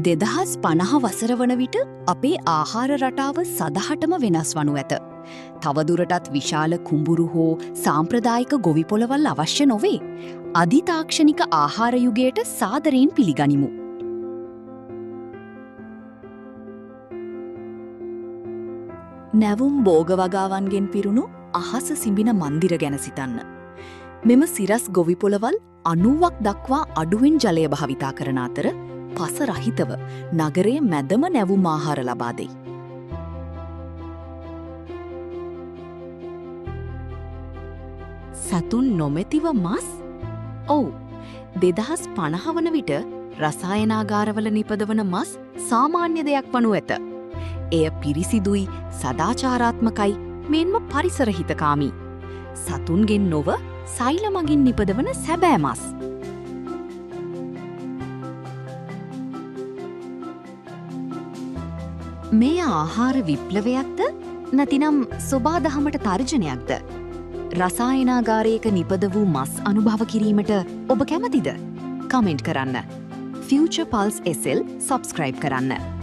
2050 වසර වන විට අපේ ආහාර රටාව සදහටම වෙනස් වනු ඇත. තවදුරටත් විශාල කුඹුරු හෝ සාම්ප්‍රදායික ගොවිපොළවල් අවශ්‍ය නොවේ. අධිතාක්ෂණික ආහාර යුගයට සාදරයෙන් පිළිගනිමු. නැවුම් බෝගවගාවන්ගෙන් පිරුණු අහස සිඹින මන්දිර ගැන සිතන්න. මෙම සිරස් ගොවිපොළවල් 90ක් දක්වා අඩුවෙන් ජලය භාවිතා කරන අතර පස රහිතව නගරයේ මැදම නැවුම් ආහාර ලබා දෙයි. සතුන් නොමැතිව මස්? ඔව්. 2050 වන විට රසායනාගාරවල නිපදවන මස් සාමාන්‍ය දෙයක් වනු ඇත. එය පිරිසිදුයි, සදාචාරාත්මකයි, මෙන්ම පරිසරහිතකාමී. සතුන්ගෙන් නොව සෛල මගින් නිපදවන සැබෑ මස්. මේ ආහාර විප්ලවයක්ද නැතිනම් සොබාදහමට තර්ජනයක්ද? රසායනාගාරයක නිපද වූ මස් අනුභව කිරීමට ඔබ කැමතිද? කමෙන්ට් කරන්න. Future Pulse SL සබ්ස්ක්‍රයිබ් කරන්න.